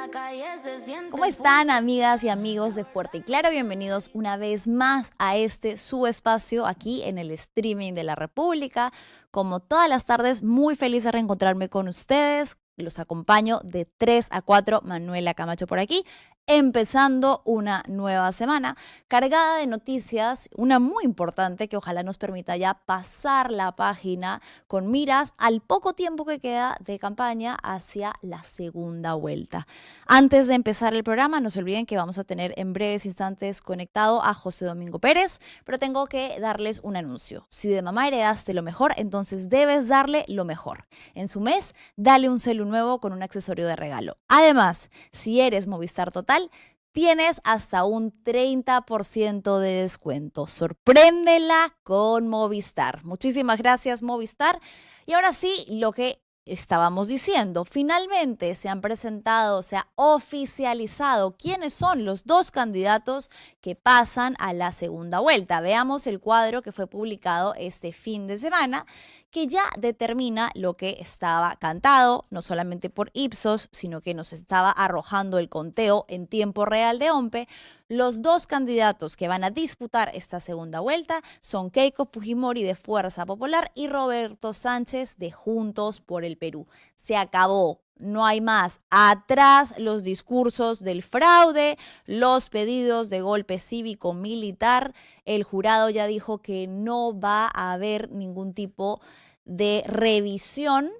la calle se siente ¿Cómo están, amigas y amigos de Fuerte y Claro? Bienvenidos una vez más a su espacio aquí en el streaming de la República. Como todas las tardes, muy feliz de reencontrarme con ustedes. Los acompaño de 3 a 4, Manuela Camacho por aquí, empezando una nueva semana cargada de noticias, una muy importante que ojalá nos permita ya pasar la página con miras al poco tiempo que queda de campaña hacia la segunda vuelta. Antes de empezar el programa, no se olviden que vamos a tener en breves instantes conectado a José Domingo Pérez, pero tengo que darles un anuncio. Si de mamá heredaste lo mejor, entonces debes darle lo mejor. En su mes, dale un celu nuevo con un accesorio de regalo. Además, si eres Movistar Total, tienes hasta un 30% de descuento. Sorpréndela con Movistar. Muchísimas gracias, Movistar. Y ahora sí, lo que estábamos diciendo, finalmente se han presentado, se ha oficializado quiénes son los dos candidatos que pasan a la segunda vuelta. Veamos el cuadro que fue publicado este fin de semana, que ya determina lo que estaba cantado, no solamente por Ipsos, sino que nos estaba arrojando el conteo en tiempo real de OMPE. Los dos candidatos que van a disputar esta segunda vuelta son Keiko Fujimori de Fuerza Popular y Roberto Sánchez de Juntos por el Perú. Se acabó. No hay más. Atrás los discursos del fraude, los pedidos de golpe cívico-militar. El jurado ya dijo que no va a haber ningún tipo de revisión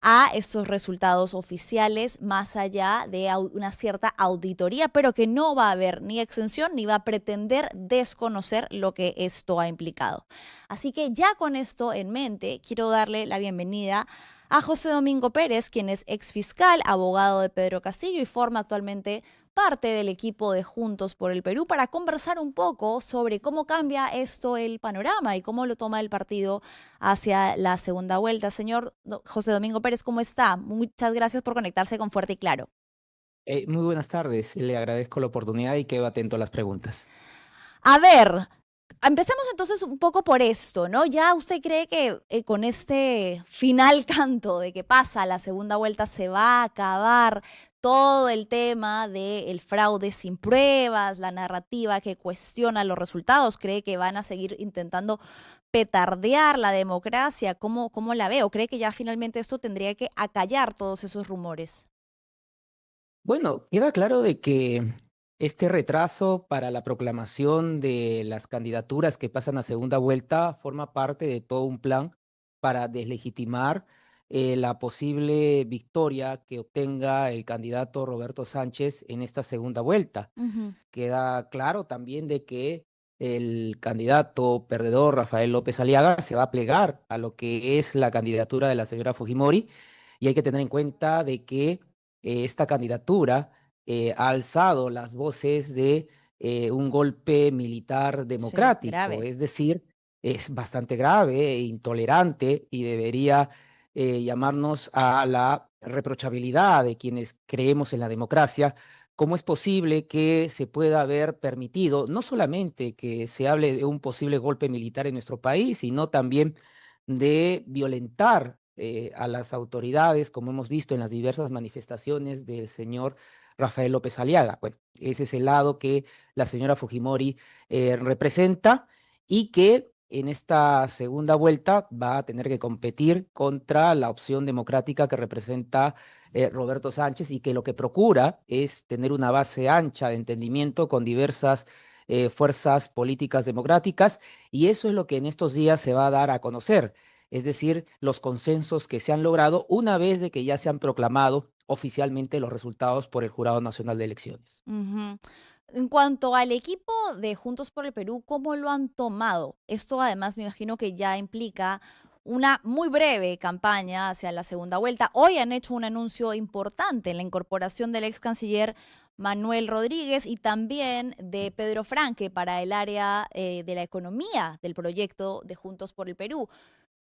a estos resultados oficiales más allá de una cierta auditoría, pero que no va a haber ni exención ni va a pretender desconocer lo que esto ha implicado. Así que ya con esto en mente, quiero darle la bienvenida a José Domingo Pérez, quien es exfiscal, abogado de Pedro Castillo y forma actualmente parte del equipo de Juntos por el Perú, para conversar un poco sobre cómo cambia esto el panorama y cómo lo toma el partido hacia la segunda vuelta. Señor José Domingo Pérez, ¿cómo está? Muchas gracias por conectarse con Fuerte y Claro. Muy buenas tardes, le agradezco la oportunidad y quedo atento a las preguntas. A ver, empecemos entonces un poco por esto, ¿no? ¿Ya usted cree que con este final canto de que pasa la segunda vuelta se va a acabar todo el tema del fraude sin pruebas, la narrativa que cuestiona los resultados? ¿Cree que van a seguir intentando petardear la democracia? ¿Cómo la ve? ¿O cree que ya finalmente esto tendría que acallar todos esos rumores? Bueno, queda claro de que este retraso para la proclamación de las candidaturas que pasan a segunda vuelta forma parte de todo un plan para deslegitimar la posible victoria que obtenga el candidato Roberto Sánchez en esta segunda vuelta. Ujú. Queda claro también de que el candidato perdedor, Rafael López Aliaga, se va a plegar a lo que es la candidatura de la señora Fujimori, y hay que tener en cuenta de que esta candidatura ha alzado las voces de un golpe militar Sí, democrático, grave. es decir, es bastante grave e intolerante y debería llamarnos a la reprochabilidad de quienes creemos en la democracia. ¿Cómo es posible que se pueda haber permitido no solamente que se hable de un posible golpe militar en nuestro país, sino también de violentar a las autoridades, como hemos visto en las diversas manifestaciones del señor Rafael López Aliaga? Bueno, ese es el lado que la señora Fujimori representa, y que en esta segunda vuelta va a tener que competir contra la opción democrática que representa Roberto Sánchez, y que lo que procura es tener una base ancha de entendimiento con diversas fuerzas políticas democráticas, y eso es lo que en estos días se va a dar a conocer, es decir, los consensos que se han logrado una vez de que ya se han proclamado oficialmente los resultados por el Jurado Nacional de Elecciones. Ujú. En cuanto al equipo de Juntos por el Perú, ¿cómo lo han tomado? Esto además me imagino que ya implica una muy breve campaña hacia la segunda vuelta. Hoy han hecho un anuncio importante en la incorporación del ex canciller Manuel Rodríguez y también de Pedro Franque para el área de la economía del proyecto de Juntos por el Perú.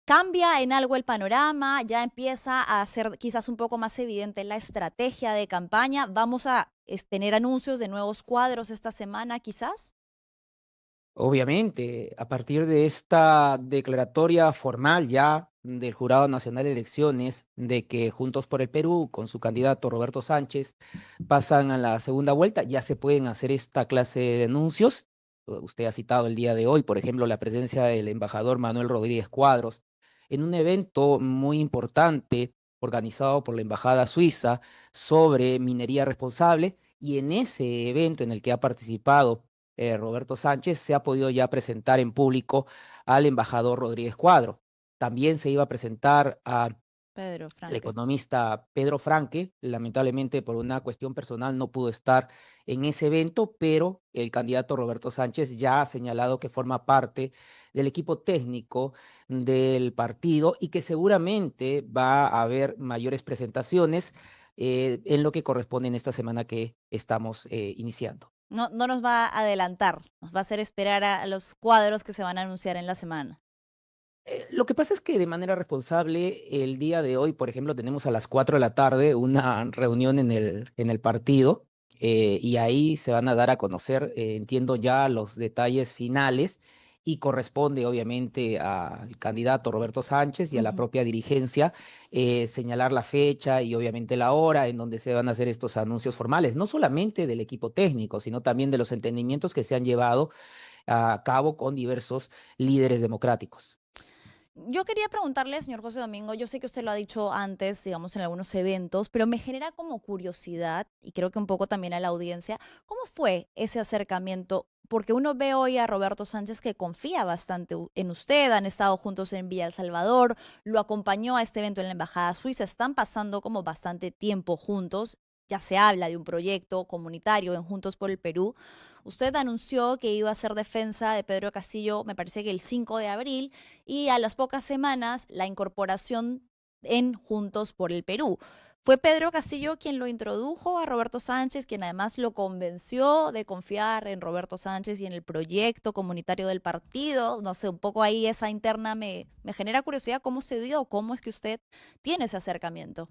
¿Cambia en algo el panorama? ¿Ya empieza a ser quizás un poco más evidente la estrategia de campaña? ¿Vamos a tener anuncios de nuevos cuadros esta semana quizás? Obviamente, a partir de esta declaratoria formal ya del Jurado Nacional de Elecciones de que Juntos por el Perú, con su candidato Roberto Sánchez, pasan a la segunda vuelta, ya se pueden hacer esta clase de denuncios. Usted ha citado el día de hoy, por ejemplo, la presencia del embajador Manuel Rodríguez Cuadros en un evento muy importante organizado por la Embajada Suiza sobre minería responsable, y en ese evento en el que ha participado Roberto Sánchez se ha podido ya presentar en público al embajador Rodríguez Cuadros. También se iba a presentar a Pedro el Franque. economista Pedro Franque. Lamentablemente, por una cuestión personal, no pudo estar en ese evento, pero el candidato Roberto Sánchez ya ha señalado que forma parte del equipo técnico del partido y que seguramente va a haber mayores presentaciones en lo que corresponde en esta semana que estamos iniciando. No, no nos va a adelantar, nos va a hacer esperar a los cuadros que se van a anunciar en la semana. Lo que pasa es que de manera responsable, el día de hoy, por ejemplo, tenemos a las 4 de la tarde una reunión en el partido, y ahí se van a dar a conocer, entiendo ya los detalles finales, y corresponde obviamente al candidato Roberto Sánchez y a la Ujú. propia dirigencia señalar la fecha y obviamente la hora en donde se van a hacer estos anuncios formales, no solamente del equipo técnico, sino también de los entendimientos que se han llevado a cabo con diversos líderes democráticos. Yo quería preguntarle, señor José Domingo, yo sé que usted lo ha dicho antes, digamos, en algunos eventos, pero me genera como curiosidad, y creo que un poco también a la audiencia, ¿cómo fue ese acercamiento? Porque uno ve hoy a Roberto Sánchez que confía bastante en usted, han estado juntos en Villa El Salvador, lo acompañó a este evento en la Embajada Suiza, están pasando como bastante tiempo juntos, ya se habla de un proyecto comunitario en Juntos por el Perú. Usted anunció que iba a hacer defensa de Pedro Castillo, me parece que el 5 de abril, y a las pocas semanas la incorporación en Juntos por el Perú. Fue Pedro Castillo quien lo introdujo a Roberto Sánchez, quien además lo convenció de confiar en Roberto Sánchez y en el proyecto comunitario del partido. No sé, un poco ahí esa interna me genera curiosidad cómo se dio, cómo es que usted tiene ese acercamiento.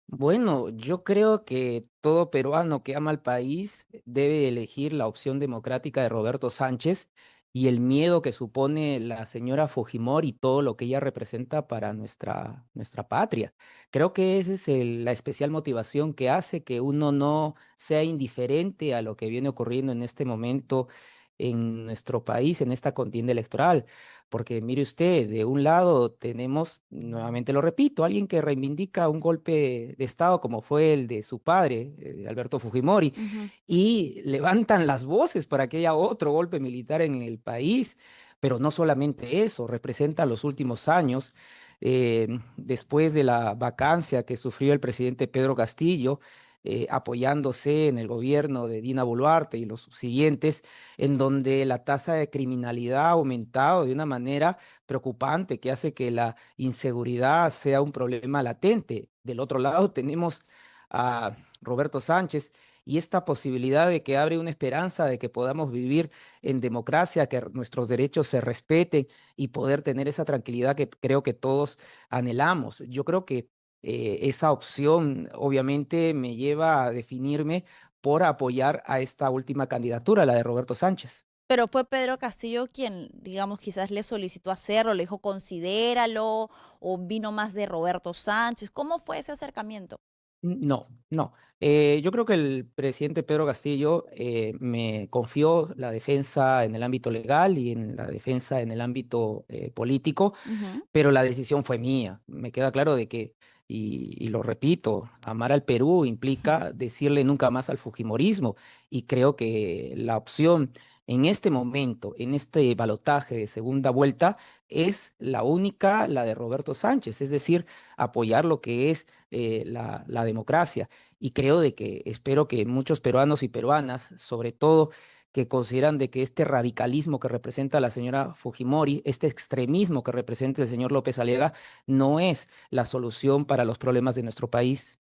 Bueno, yo creo que todo peruano que ama al país debe elegir la opción democrática de Roberto Sánchez, y el miedo que supone la señora Fujimori y todo lo que ella representa para nuestra patria. Creo que esa es la especial motivación que hace que uno no sea indiferente a lo que viene ocurriendo en este momento en nuestro país, en esta contienda electoral. Porque mire usted, de un lado tenemos, nuevamente lo repito, alguien que reivindica un golpe de Estado como fue el de su padre, Alberto Fujimori, Ujú. y levantan las voces para que haya otro golpe militar en el país. Pero no solamente eso, representa los últimos años, después de la vacancia que sufrió el presidente Pedro Castillo, apoyándose en el gobierno de Dina Boluarte y los siguientes, en donde la tasa de criminalidad ha aumentado de una manera preocupante que hace que la inseguridad sea un problema latente. Del otro lado tenemos a Roberto Sánchez y esta posibilidad de que abre una esperanza de que podamos vivir en democracia, que nuestros derechos se respeten y poder tener esa tranquilidad que creo que todos anhelamos. Yo creo que esa opción obviamente me lleva a definirme por apoyar a esta última candidatura, la de Roberto Sánchez. Pero fue Pedro Castillo quien, digamos, quizás le solicitó hacerlo, le dijo considéralo, o vino más de Roberto Sánchez. ¿Cómo fue ese acercamiento? No, no. Yo creo que el presidente Pedro Castillo me confió la defensa en el ámbito legal y en la defensa en el ámbito político, Ujú. pero la decisión fue mía. Me queda claro de que, y lo repito, amar al Perú implica decirle nunca más al fujimorismo, y creo que la opción en este momento, en este balotaje de segunda vuelta, es la única, la de Roberto Sánchez, es decir, apoyar lo que es la democracia. Y creo de que espero que muchos peruanos y peruanas, sobre todo que consideran de que este radicalismo que representa la señora Fujimori, este extremismo que representa el señor López Aliaga, no es la solución para los problemas de nuestro país.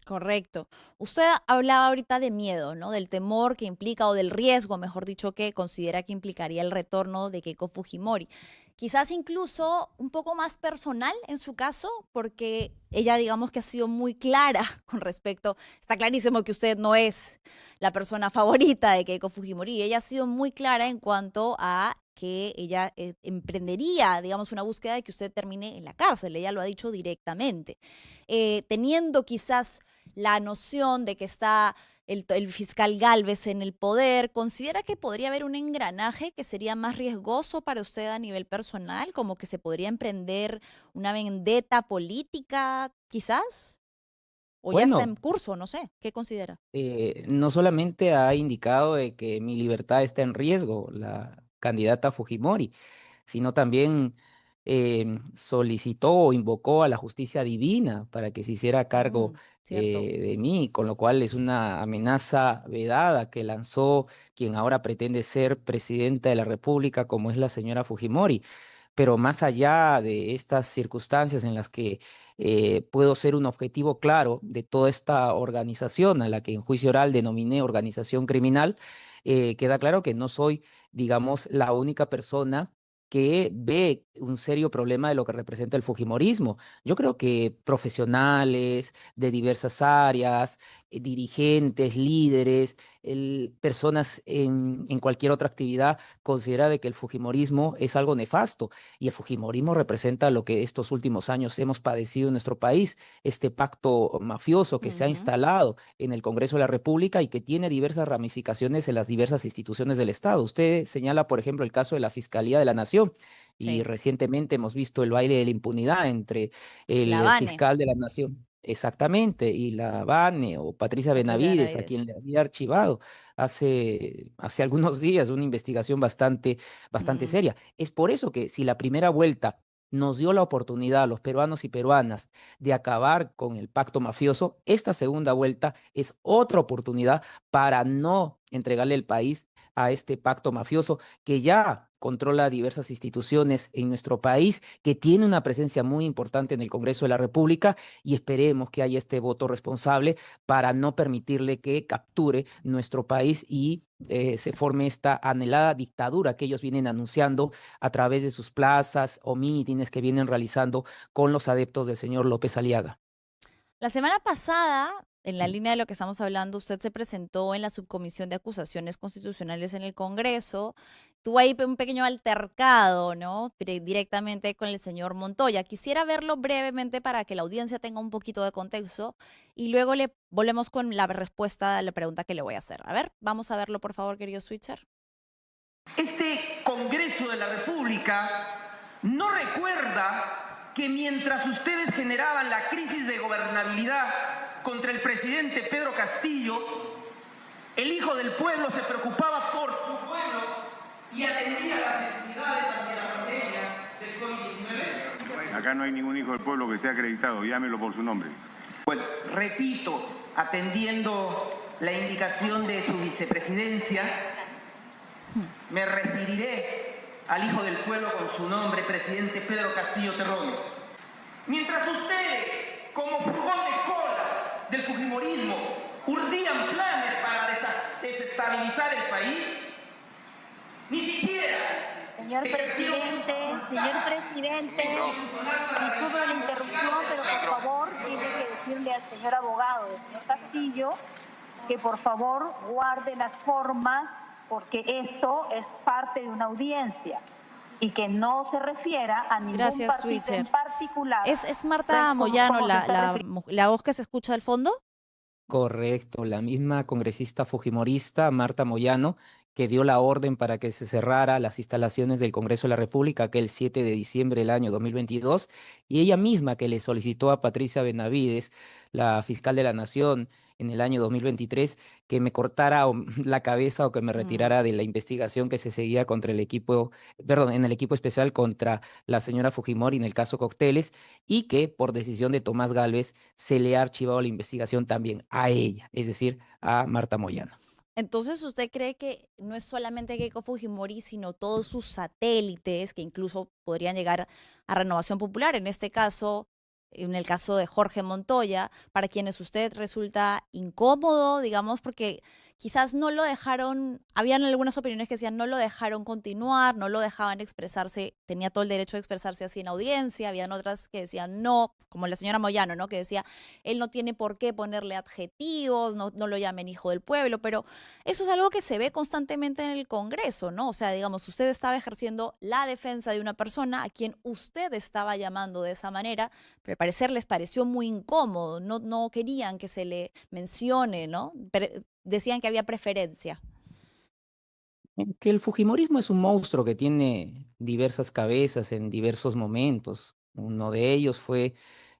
Correcto. Usted hablaba ahorita de miedo, ¿no? Del temor que implica, o del riesgo, mejor dicho, que considera que implicaría el retorno de Keiko Fujimori. quizás incluso un poco más personal en su caso, porque ella digamos que ha sido muy clara con respecto, está clarísimo que usted no es la persona favorita de Keiko Fujimori, ella ha sido muy clara en cuanto a que ella emprendería, digamos, una búsqueda de que usted termine en la cárcel, ella lo ha dicho directamente, teniendo quizás la noción de que está el fiscal Gálvez en el poder, ¿considera que podría haber un engranaje que sería más riesgoso para usted a nivel personal, como que se podría emprender una vendetta política, quizás? ¿O ya está en Bueno, curso? No sé, ¿qué considera? no solamente ha indicado de que mi libertad está en riesgo, la candidata Fujimori, sino también solicitó o invocó a la justicia divina para que se hiciera cargo Cierto. de mí, con lo cual es una amenaza vedada que lanzó quien ahora pretende ser presidenta de la República, como es la señora Fujimori. Pero más allá de estas circunstancias en las que puedo ser un objetivo claro de toda esta organización a la que en juicio oral denominé organización criminal, queda claro que no soy, digamos, la única persona que ve un serio problema de lo que representa el fujimorismo. Yo creo que profesionales de diversas áreas, dirigentes, líderes, personas en cualquier otra actividad considera de que el fujimorismo es algo nefasto y el fujimorismo representa lo que estos últimos años hemos padecido en nuestro país, este pacto mafioso que se ha Ujú. instalado en el Congreso de la República y que tiene diversas ramificaciones en las diversas instituciones del Estado. Usted señala, por ejemplo, el caso de la Fiscalía de la Nación y Sí, recientemente hemos visto el baile de la impunidad entre la el Vane, fiscal de la Nación. Exactamente, y la Vane o Patricia Patricia Benavides, a Benavides. quien le había archivado hace algunos días una investigación bastante Mm. seria. Es por eso que si la primera vuelta nos dio la oportunidad a los peruanos y peruanas de acabar con el pacto mafioso, esta segunda vuelta es otra oportunidad para no entregarle el país a este pacto mafioso que ya controla diversas instituciones en nuestro país, que tiene una presencia muy importante en el Congreso de la República y esperemos que haya este voto responsable para no permitirle que capture nuestro país y se forme esta anhelada dictadura que ellos vienen anunciando a través de sus plazas o mítines que vienen realizando con los adeptos del señor López Aliaga. La semana pasada, en la línea de lo que estamos hablando, usted se presentó en la Subcomisión de Acusaciones Constitucionales en el Congreso. Tuvo ahí un pequeño altercado, ¿no? Directamente con el señor Montoya. Quisiera verlo brevemente para que la audiencia tenga un poquito de contexto y luego le volvemos con la respuesta a la pregunta que le voy a hacer. A ver, vamos a verlo, por favor, querido Switcher. Este Congreso de la República no recuerda que mientras ustedes generaban la crisis de gobernabilidad contra el presidente Pedro Castillo, el hijo del pueblo se preocupaba por su pueblo y atendía las necesidades ante la pandemia del COVID-19. Acá no hay ningún hijo del pueblo que esté acreditado, llámelo por su nombre. Bueno, repito, atendiendo la indicación de su vicepresidencia, me referiré al hijo del pueblo con su nombre, presidente Pedro Castillo Terrones. Mientras ustedes, como fujón de cola del fujimorismo, urdían planes para desestabilizar el país, ni siquiera... Señor presidente, disculpe la interrupción, pero por favor tiene que decirle al señor abogado, el señor Castillo, que por favor guarde las formas porque esto es parte de una audiencia y que no se refiera a ningún Gracias, partido Switcher. en particular. ¿Es Marta ¿Cómo Moyano se está refiriendo? la voz que se escucha al fondo? Correcto, la misma congresista fujimorista, Marta Moyano, que dio la orden para que se cerrara las instalaciones del Congreso de la República aquel 7 de diciembre del año 2022, y ella misma que le solicitó a Patricia Benavides, la fiscal de la Nación, en el año 2023, que me cortara la cabeza o que me Mm. retirara de la investigación que se seguía contra el equipo, perdón, en el equipo especial contra la señora Fujimori en el caso Cócteles, y que por decisión de Tomás Gálvez se le ha archivado la investigación también a ella, es decir, a Marta Moyano. Entonces, ¿usted cree que no es solamente Keiko Fujimori, sino todos sus satélites que incluso podrían llegar a Renovación Popular? En este caso, en el caso de Jorge Montoya, para quienes usted resulta incómodo, digamos, porque quizás no lo dejaron, habían algunas opiniones que decían no lo dejaron continuar, no lo dejaban expresarse, tenía todo el derecho de expresarse así en audiencia, habían otras que decían no, como la señora Moyano, ¿no? Que decía, él no tiene por qué ponerle adjetivos, no lo llamen hijo del pueblo, pero eso es algo que se ve constantemente en el Congreso, ¿no? O sea, digamos, usted estaba ejerciendo la defensa de una persona a quien usted estaba llamando de esa manera, pero al parecer les pareció muy incómodo, no querían que se le mencione, ¿no? Decían que había preferencia. Que el fujimorismo es un monstruo que tiene diversas cabezas en diversos momentos. Uno de ellos fue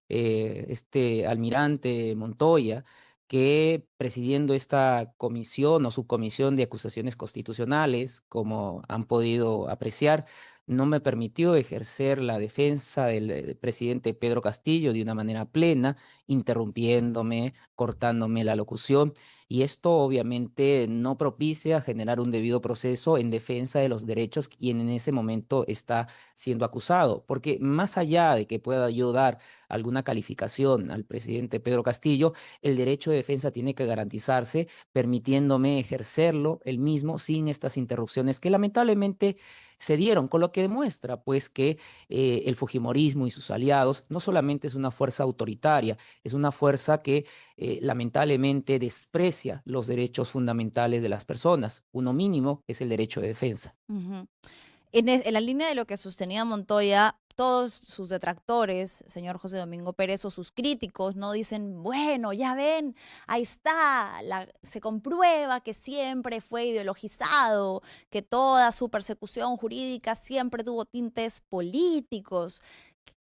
este almirante Montoya, que presidiendo esta comisión o subcomisión de acusaciones constitucionales, como han podido apreciar, no me permitió ejercer la defensa del presidente Pedro Castillo de una manera plena, interrumpiéndome, cortándome la locución. Y esto obviamente no propicia generar un debido proceso en defensa de los derechos quien en ese momento está siendo acusado. Porque más allá de que pueda yo dar alguna calificación al presidente Pedro Castillo, el derecho de defensa tiene que garantizarse, permitiéndome ejercerlo el mismo sin estas interrupciones que lamentablemente se dieron, con lo que demuestra pues que el fujimorismo y sus aliados no solamente es una fuerza autoritaria, es una fuerza que lamentablemente desprecia los derechos fundamentales de las personas. Uno mínimo es el derecho de defensa. Ujú. En la línea de lo que sostenía Montoya, todos sus detractores, señor José Domingo Pérez, o sus críticos, no dicen, bueno, ya ven, ahí está, se comprueba que siempre fue ideologizado, que toda su persecución jurídica siempre tuvo tintes políticos.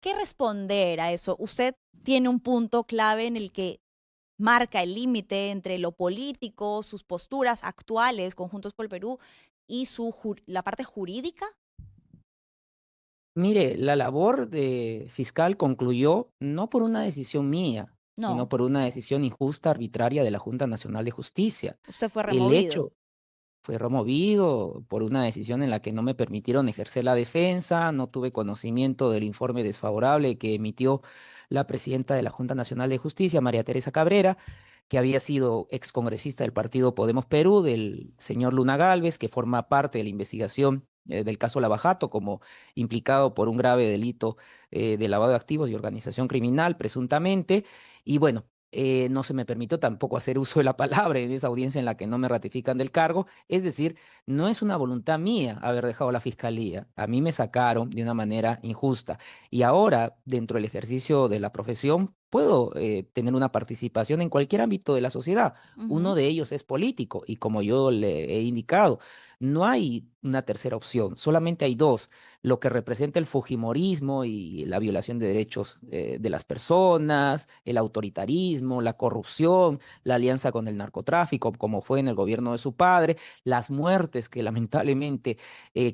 ¿Qué responder a eso? Usted tiene un punto clave en el que marca el límite entre lo político, sus posturas actuales, Conjuntos por el Perú, y la parte jurídica. Mire, la labor de fiscal concluyó no por una decisión mía, sino No, por una decisión injusta, arbitraria de la Junta Nacional de Justicia. usted fue El removido. hecho fue removido por una decisión en la que no me permitieron ejercer la defensa, no tuve conocimiento del informe desfavorable que emitió la presidenta de la Junta Nacional de Justicia, María Teresa Cabrera, que había sido excongresista del partido Podemos Perú, del señor Luna Gálvez, que forma parte de la investigación del caso Lavajato como implicado por un grave delito de lavado de activos y organización criminal, presuntamente. Y bueno, no se me permitió tampoco hacer uso de la palabra en esa audiencia en la que no me ratifican del cargo. Es decir, no es una voluntad mía haber dejado la fiscalía. A mí me sacaron de una manera injusta. Y ahora, dentro del ejercicio de la profesión, puedo tener una participación en cualquier ámbito de la sociedad. Uno Ujú. de ellos es político. Y como yo le he indicado, no hay una tercera opción, solamente hay dos: lo que representa el fujimorismo y la violación de derechos de las personas, el autoritarismo, la corrupción, la alianza con el narcotráfico, como fue en el gobierno de su padre, las muertes que lamentablemente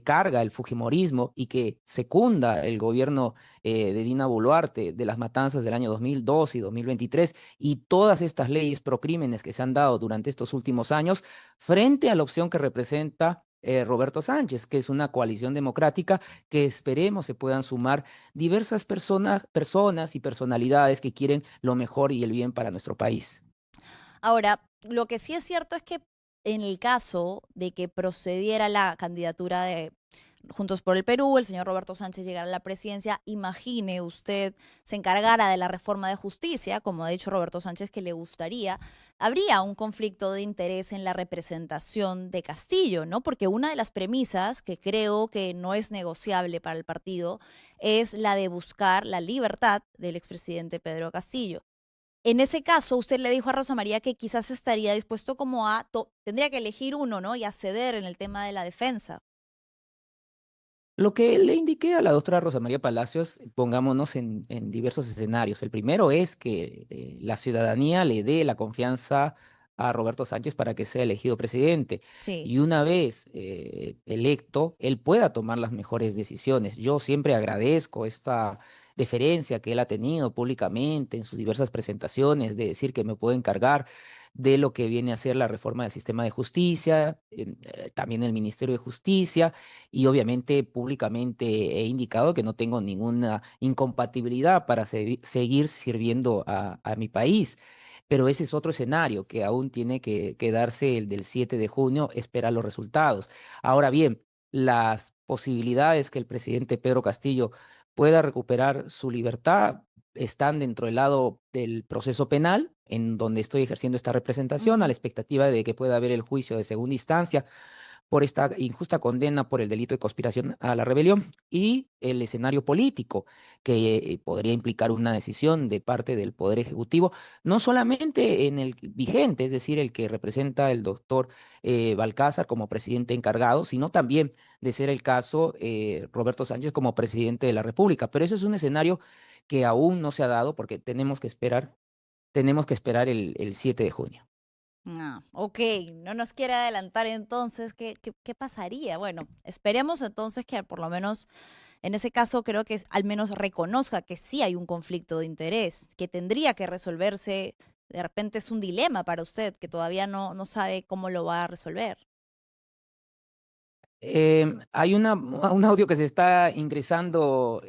carga el fujimorismo y que secunda el gobierno de Dina Boluarte de las matanzas del año 2002 y 2023 y todas estas leyes procrímenes que se han dado durante estos últimos años frente a la opción que representa Roberto Sánchez, que es una coalición democrática que esperemos se puedan sumar diversas personas y personalidades que quieren lo mejor y el bien para nuestro país. Ahora, lo que sí es cierto es que en el caso de que procediera la candidatura de Juntos por el Perú, el señor Roberto Sánchez llegara a la presidencia, imagine usted, se encargara de la reforma de justicia, como ha dicho Roberto Sánchez que le gustaría, habría un conflicto de interés en la representación de Castillo, ¿no? Porque una de las premisas que creo que no es negociable para el partido es la de buscar la libertad del expresidente Pedro Castillo. En ese caso, usted le dijo a Rosa María que quizás estaría dispuesto como tendría que elegir uno, ¿no? Y a ceder en el tema de la defensa. Lo que le indiqué a la doctora Rosa María Palacios, pongámonos en diversos escenarios. El primero es que la ciudadanía le dé la confianza a Roberto Sánchez para que sea elegido presidente. Sí. Y una vez electo, él pueda tomar las mejores decisiones. Yo siempre agradezco esta deferencia que él ha tenido públicamente en sus diversas presentaciones, de decir que me puedo encargar de lo que viene a ser la reforma del sistema de justicia, también el Ministerio de Justicia, y obviamente públicamente he indicado que no tengo ninguna incompatibilidad para seguir sirviendo a mi país. pero ese es otro escenario que aún tiene que darse, el del 7 de junio, esperar los resultados. Ahora bien, las posibilidades que el presidente Pedro Castillo pueda recuperar su libertad están dentro del lado del proceso penal, en donde estoy ejerciendo esta representación, a la Ujú. expectativa de que pueda haber el juicio de segunda instancia por esta injusta condena por el delito de conspiración a la rebelión, y el escenario político que podría implicar una decisión de parte del Poder Ejecutivo, no solamente en el vigente, es decir, el que representa el doctor Balcázar como presidente encargado, sino también, de ser el caso, Roberto Sánchez como presidente de la República. Pero eso es un escenario que aún no se ha dado porque tenemos que esperar el 7 de junio. Ah, ok, no nos quiere adelantar entonces qué pasaría. Bueno, esperemos entonces que por lo menos en ese caso creo que al menos reconozca que sí hay un conflicto de interés, que tendría que resolverse. De repente es un dilema para usted que todavía no sabe cómo lo va a resolver. Hay un audio que se está ingresando.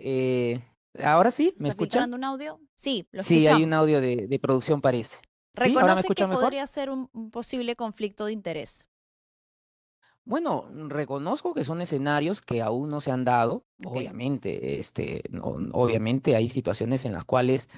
¿Ahora sí? ¿Me ¿Está escuchan? filtrando un audio? Sí, lo Sí, hay un escuchamos. audio de producción, parece. ¿Sí? ¿Ahora me Reconoce que escuchan mejor? podría ser un posible conflicto de interés. Bueno, reconozco que son escenarios que aún no se han dado. Ok, Obviamente, obviamente hay situaciones en las cuales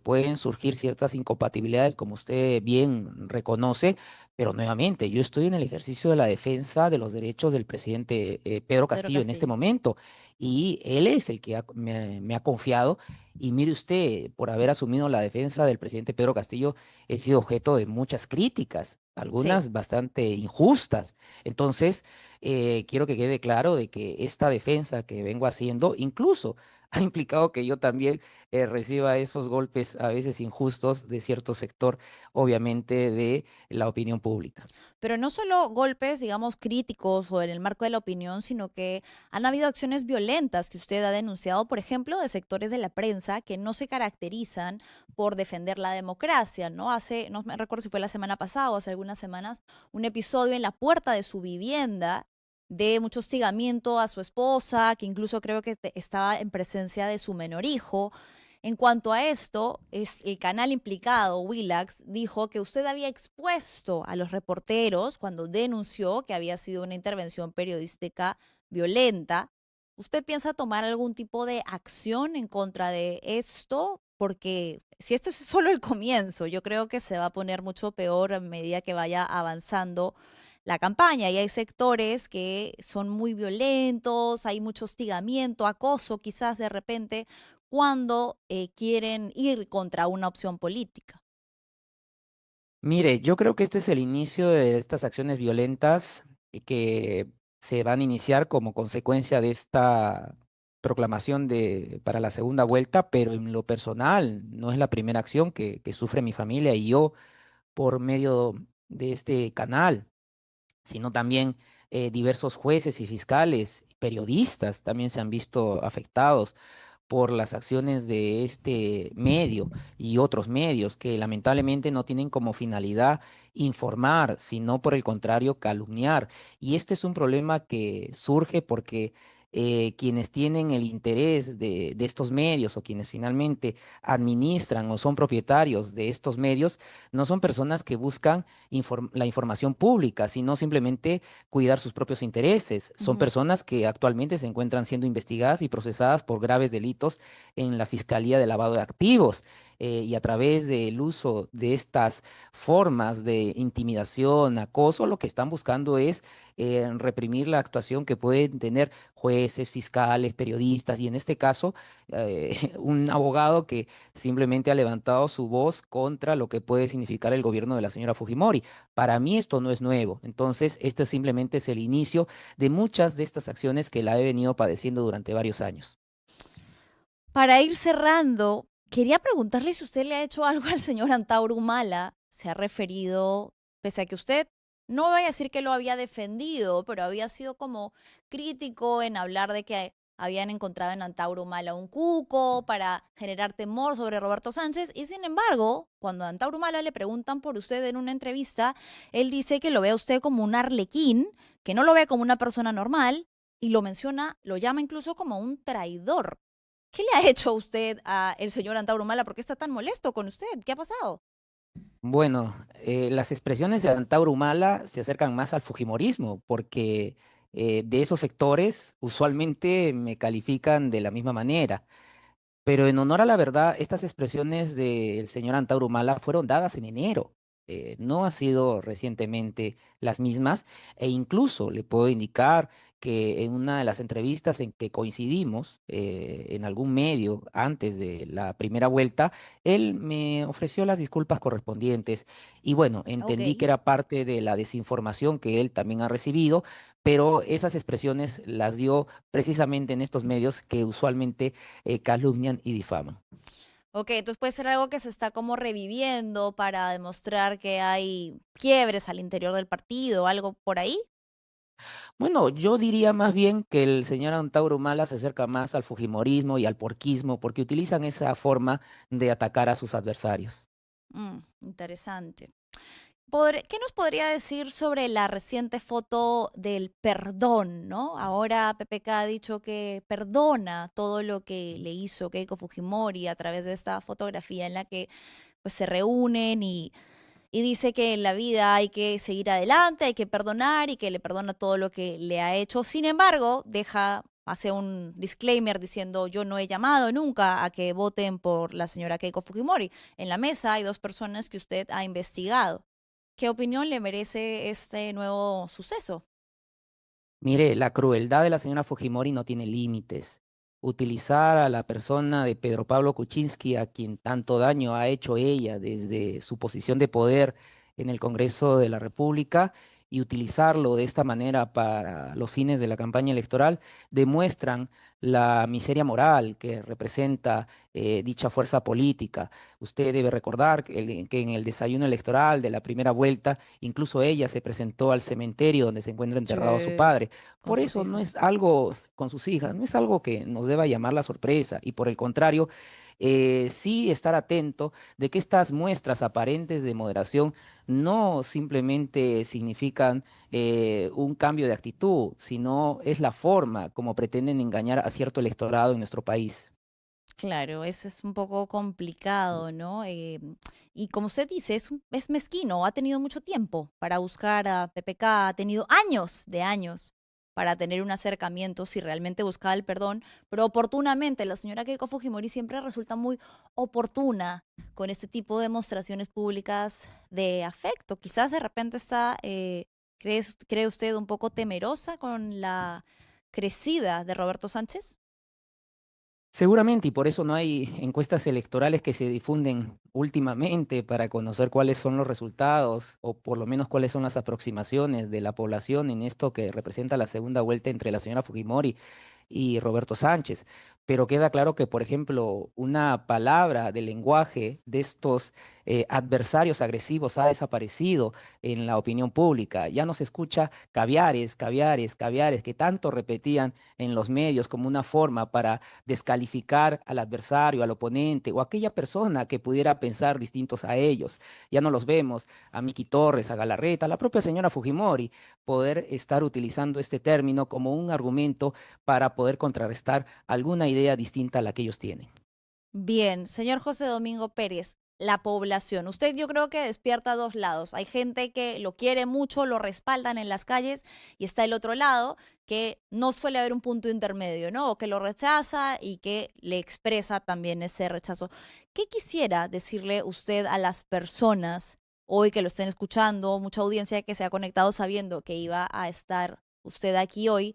pueden surgir ciertas incompatibilidades, como usted bien reconoce, pero nuevamente, yo estoy en el ejercicio de la defensa de los derechos del presidente Pedro Pedro Castillo en este Castillo. momento, y él es el que me ha confiado. Y mire usted, por haber asumido la defensa del presidente Pedro Castillo, he sido objeto de muchas críticas, Sí. algunas bastante injustas. Entonces, quiero que quede claro de que esta defensa que vengo haciendo incluso ha implicado que yo también reciba esos golpes a veces injustos de cierto sector, obviamente, de la opinión pública. Pero no solo golpes, digamos, críticos o en el marco de la opinión, sino que han habido acciones violentas que usted ha denunciado, por ejemplo, de sectores de la prensa que no se caracterizan por defender la democracia, ¿no? No me recuerdo si fue la semana pasada o hace algunas semanas, un episodio en la puerta de su vivienda de mucho hostigamiento a su esposa, que incluso creo que estaba en presencia de su menor hijo. En cuanto a esto, el canal implicado, Willax, dijo que usted había expuesto a los reporteros cuando denunció que había sido una intervención periodística violenta. ¿Usted piensa tomar algún tipo de acción en contra de esto? Porque si esto es solo el comienzo, yo creo que se va a poner mucho peor a medida que vaya avanzando la campaña. Y hay sectores que son muy violentos, hay mucho hostigamiento, acoso quizás de repente cuando quieren ir contra una opción política. Mire, yo creo que este es el inicio de estas acciones violentas que se van a iniciar como consecuencia de esta proclamación para la segunda vuelta, pero en lo personal no es la primera acción que sufre mi familia y yo por medio de este canal, sino también diversos jueces y fiscales, periodistas también se han visto afectados por las acciones de este medio y otros medios que lamentablemente no tienen como finalidad informar, sino por el contrario calumniar. Y este es un problema que surge porque quienes tienen el interés de estos medios, o quienes finalmente administran o son propietarios de estos medios, no son personas que buscan la información pública, sino simplemente cuidar sus propios intereses. Son Ujú. personas que actualmente se encuentran siendo investigadas y procesadas por graves delitos en la Fiscalía de Lavado de Activos. Y a través del uso de estas formas de intimidación, acoso, lo que están buscando es reprimir la actuación que pueden tener jueces, fiscales, periodistas, y en este caso un abogado que simplemente ha levantado su voz contra lo que puede significar el gobierno de la señora Fujimori. Para mí esto no es nuevo. Entonces, esto simplemente es el inicio de muchas de estas acciones que la he venido padeciendo durante varios años. Para ir cerrando, quería preguntarle si usted le ha hecho algo al señor Antauro Humala. Se ha referido, pese a que usted no voy a decir que lo había defendido, pero había sido como crítico en hablar de que habían encontrado en Antauro Humala un cuco para generar temor sobre Roberto Sánchez. Y sin embargo, cuando a Antauro Humala le preguntan por usted en una entrevista, él dice que lo ve a usted como un arlequín, que no lo ve como una persona normal, y lo menciona, lo llama incluso como un traidor. ¿Qué le ha hecho a usted a el señor Antauro Humala? ¿Por qué está tan molesto con usted? ¿Qué ha pasado? Bueno, las expresiones de Antauro Humala se acercan más al fujimorismo, porque de esos sectores usualmente me califican de la misma manera. Pero en honor a la verdad, estas expresiones del señor Antauro Humala fueron dadas en enero. No ha sido recientemente las mismas, e incluso le puedo indicar que en una de las entrevistas en que coincidimos en algún medio antes de la primera vuelta, él me ofreció las disculpas correspondientes y bueno, Ok. entendí que era parte de la desinformación que él también ha recibido, pero esas expresiones las dio precisamente en estos medios que usualmente calumnian y difaman. Ok, entonces puede ser algo que se está como reviviendo para demostrar que hay quiebres al interior del partido, algo por ahí. Bueno, yo diría más bien que el señor Antauro Humala se acerca más al fujimorismo y al porquismo porque utilizan esa forma de atacar a sus adversarios. Interesante. ¿Qué nos podría decir sobre la reciente foto del perdón, ¿no? Ahora PPK ha dicho que perdona todo lo que le hizo Keiko Fujimori a través de esta fotografía en la que pues se reúnen y dice que en la vida hay que seguir adelante, hay que perdonar y que le perdona todo lo que le ha hecho. Sin embargo, hace un disclaimer diciendo yo no he llamado nunca a que voten por la señora Keiko Fujimori. En la mesa hay dos personas que usted ha investigado. ¿Qué opinión le merece este nuevo suceso? Mire, la crueldad de la señora Fujimori no tiene límites. Utilizar a la persona de Pedro Pablo Kuczynski, a quien tanto daño ha hecho ella desde su posición de poder en el Congreso de la República, y utilizarlo de esta manera para los fines de la campaña electoral, demuestran la miseria moral que representa dicha fuerza política. Usted debe recordar que en el desayuno electoral de la primera vuelta, incluso ella se presentó al cementerio donde se encuentra enterrado su Sí, padre. con Por sus eso no hijas. es algo con sus hijas, no es algo que nos deba llamar la sorpresa, y por el contrario, sí estar atento de que estas muestras aparentes de moderación no simplemente significan un cambio de actitud, sino es la forma como pretenden engañar a cierto electorado en nuestro país. Claro, ese es un poco complicado, ¿no? Y como usted dice, es mezquino, ha tenido mucho tiempo para buscar a PPK, ha tenido años de años para tener un acercamiento si realmente buscaba el perdón, pero oportunamente la señora Keiko Fujimori siempre resulta muy oportuna con este tipo de demostraciones públicas de afecto. Quizás de repente ¿cree usted un poco temerosa con la crecida de Roberto Sánchez? Seguramente, y por eso no hay encuestas electorales que se difunden últimamente para conocer cuáles son los resultados o por lo menos cuáles son las aproximaciones de la población en esto que representa la segunda vuelta entre la señora Fujimori y Roberto Sánchez. Pero queda claro que, por ejemplo, una palabra del lenguaje de estos adversarios agresivos ha desaparecido en la opinión pública. Ya no se escucha caviares, caviares, caviares, que tanto repetían en los medios como una forma para descalificar al adversario, al oponente o a aquella persona que pudiera pensar distintos a ellos. Ya no los vemos a Miki Torres, a Galarreta, a la propia señora Fujimori, poder estar utilizando este término como un argumento para poder contrarrestar alguna idea distinta a la que ellos tienen. Bien, señor José Domingo Pérez, la población. Usted yo creo que despierta a dos lados. Hay gente que lo quiere mucho, lo respaldan en las calles y está el otro lado que no suele haber un punto intermedio, ¿no? O que lo rechaza y que le expresa también ese rechazo. ¿Qué quisiera decirle usted a las personas hoy que lo estén escuchando, mucha audiencia que se ha conectado sabiendo que iba a estar usted aquí hoy?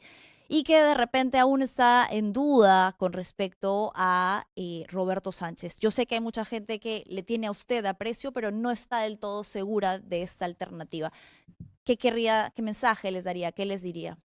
Y que de repente aún está en duda con respecto a Roberto Sánchez. Yo sé que hay mucha gente que le tiene a usted aprecio, pero no está del todo segura de esta alternativa. ¿Qué mensaje les daría? ¿Qué les diría?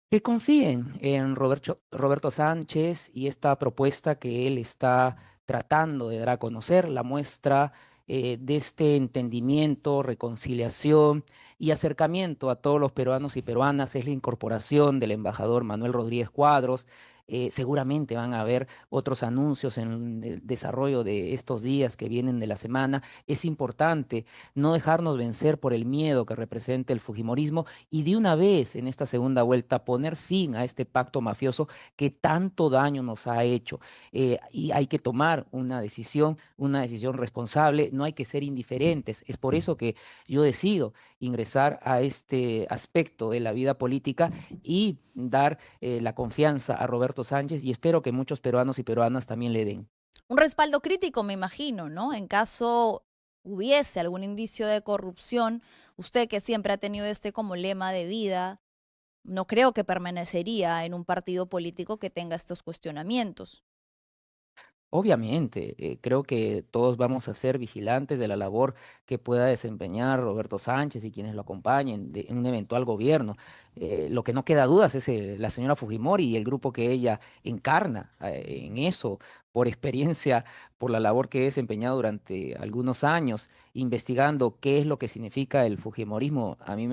Que confíen en Roberto Sánchez y esta propuesta que él está tratando de dar a conocer, la muestra de este entendimiento, reconciliación y acercamiento a todos los peruanos y peruanas es la incorporación del embajador Manuel Rodríguez Cuadros, seguramente van a haber otros anuncios en el desarrollo de estos días que vienen de la semana. Es importante no dejarnos vencer por el miedo que representa el fujimorismo y de una vez en esta segunda vuelta poner fin a este pacto mafioso que tanto daño nos ha hecho. Y hay que tomar una decisión responsable, no hay que ser indiferentes. Es por eso que yo decido ingresar a este aspecto de la vida política y dar la confianza a Roberto Sánchez, y espero que muchos peruanos y peruanas también le den. Un respaldo crítico, me imagino, ¿no? En caso hubiese algún indicio de corrupción, usted que siempre ha tenido este como lema de vida, no creo que permanecería en un partido político que tenga estos cuestionamientos. Obviamente, creo que todos vamos a ser vigilantes de la labor que pueda desempeñar Roberto Sánchez y quienes lo acompañen en un eventual gobierno. Lo que no queda dudas es la señora Fujimori y el grupo que ella encarna en eso, por experiencia, por la labor que he desempeñado durante algunos años, investigando qué es lo que significa el Fujimorismo. A mí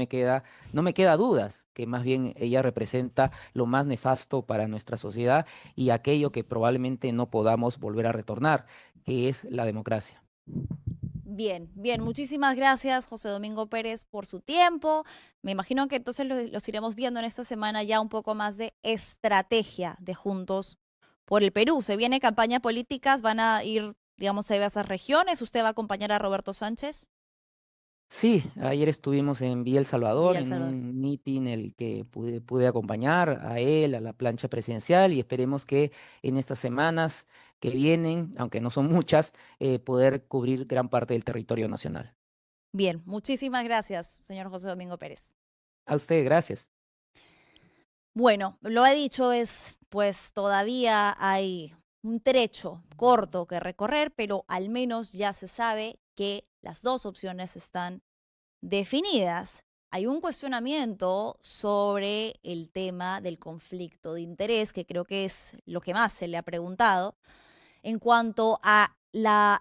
no me queda dudas que más bien ella representa lo más nefasto para nuestra sociedad y aquello que probablemente no podamos volver a retornar, que es la democracia. Bien, bien, muchísimas gracias José Domingo Pérez por su tiempo. Me imagino que entonces los iremos viendo en esta semana ya un poco más de estrategia de Juntos por el Perú. Se viene campaña políticas, van a ir, digamos, a diversas regiones. ¿Usted va a acompañar a Roberto Sánchez? Sí, ayer estuvimos en Villa El Salvador, Villa El en Salvador. un meeting en el que pude acompañar a él, a la plancha presidencial, y esperemos que en estas semanas que vienen, aunque no son muchas, poder cubrir gran parte del territorio nacional. Bien, muchísimas gracias, señor José Domingo Pérez. A usted, gracias. Bueno, lo he dicho, pues todavía hay un trecho corto que recorrer, pero al menos ya se sabe que las dos opciones están definidas. Hay un cuestionamiento sobre el tema del conflicto de interés, que creo que es lo que más se le ha preguntado, en cuanto a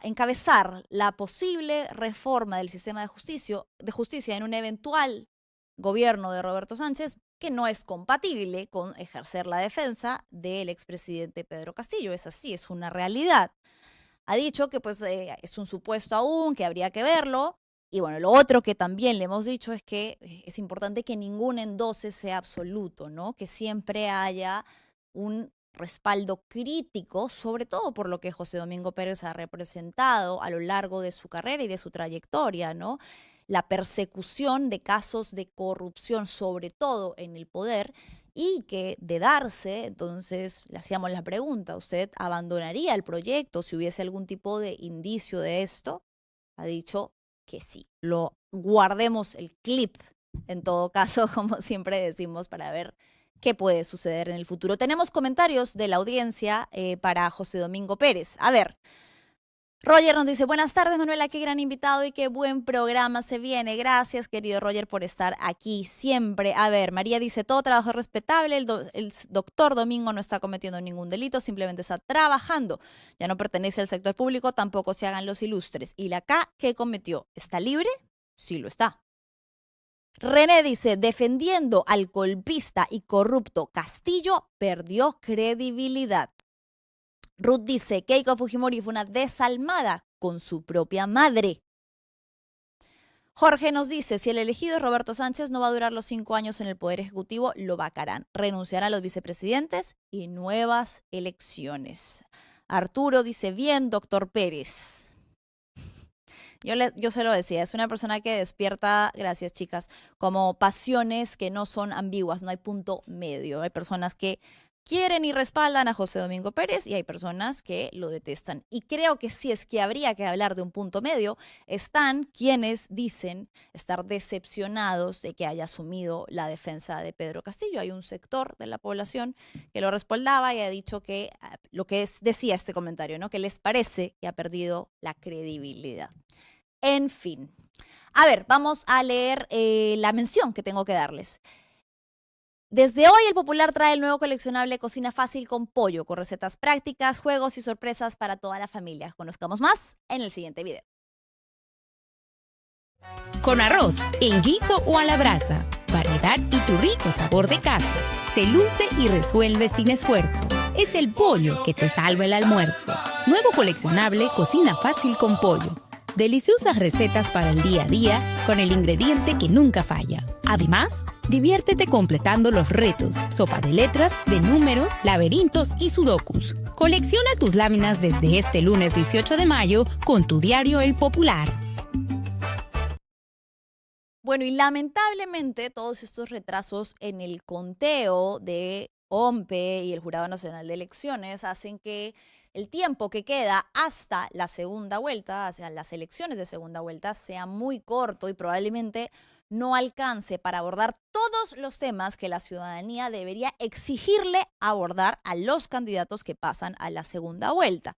encabezar la posible reforma del sistema de justicia en un eventual gobierno de Roberto Sánchez, que no es compatible con ejercer la defensa del expresidente Pedro Castillo. Es así, es una realidad. Ha dicho que pues es un supuesto aún, que habría que verlo. Y bueno, lo otro que también le hemos dicho es que es importante que ningún endose sea absoluto, ¿no? Que siempre haya un respaldo crítico, sobre todo por lo que José Domingo Pérez ha representado a lo largo de su carrera y de su trayectoria, ¿no? La persecución de casos de corrupción, sobre todo en el poder, y que de darse, entonces le hacíamos la pregunta, ¿usted abandonaría el proyecto si hubiese algún tipo de indicio de esto? Ha dicho que sí. Lo guardemos el clip, en todo caso, como siempre decimos, para ver qué puede suceder en el futuro. Tenemos comentarios de la audiencia para José Domingo Pérez. A ver, Roger nos dice, buenas tardes Manuela, qué gran invitado y qué buen programa se viene. Gracias querido Roger por estar aquí siempre. A ver, María dice, todo trabajo es respetable, el doctor Domingo no está cometiendo ningún delito, simplemente está trabajando. Ya no pertenece al sector público, tampoco se hagan los ilustres. ¿Y la K qué cometió? ¿Está libre? Sí lo está. René dice, defendiendo al golpista y corrupto Castillo, perdió credibilidad. Ruth dice, Keiko Fujimori fue una desalmada con su propia madre. Jorge nos dice, si el elegido es Roberto Sánchez, no va a durar los 5 años en el Poder Ejecutivo, lo vacarán. Renunciarán los vicepresidentes y nuevas elecciones. Arturo dice, bien, doctor Pérez. Yo se lo decía, es una persona que despierta, gracias chicas, como pasiones que no son ambiguas, no hay punto medio. Hay personas que quieren y respaldan a José Domingo Pérez y hay personas que lo detestan. Y creo que si es que habría que hablar de un punto medio, están quienes dicen estar decepcionados de que haya asumido la defensa de Pedro Castillo. Hay un sector de la población que lo respaldaba y ha dicho que lo que decía este comentario, ¿no? Que les parece que ha perdido la credibilidad. En fin. A ver, vamos a leer la mención que tengo que darles. Desde hoy el Popular trae el nuevo coleccionable Cocina Fácil con pollo, con recetas prácticas, juegos y sorpresas para toda la familia. Conozcamos más en el siguiente video. Con arroz, en guiso o a la brasa, variedad y tu rico sabor de casa. se luce y resuelve sin esfuerzo. Es el pollo que te salva el almuerzo. Nuevo coleccionable Cocina Fácil con Pollo. Deliciosas recetas para el día a día con el ingrediente que nunca falla. Además, diviértete completando los retos, sopa de letras, de números, laberintos y sudokus. Colecciona tus láminas desde este lunes 18 de mayo con tu diario El Popular. Bueno, y lamentablemente todos estos retrasos en el conteo de OMPE y el Jurado Nacional de Elecciones hacen que el tiempo que queda hasta la segunda vuelta, hacia las elecciones de segunda vuelta, sea muy corto y probablemente no alcance para abordar todos los temas que la ciudadanía debería exigirle abordar a los candidatos que pasan a la segunda vuelta.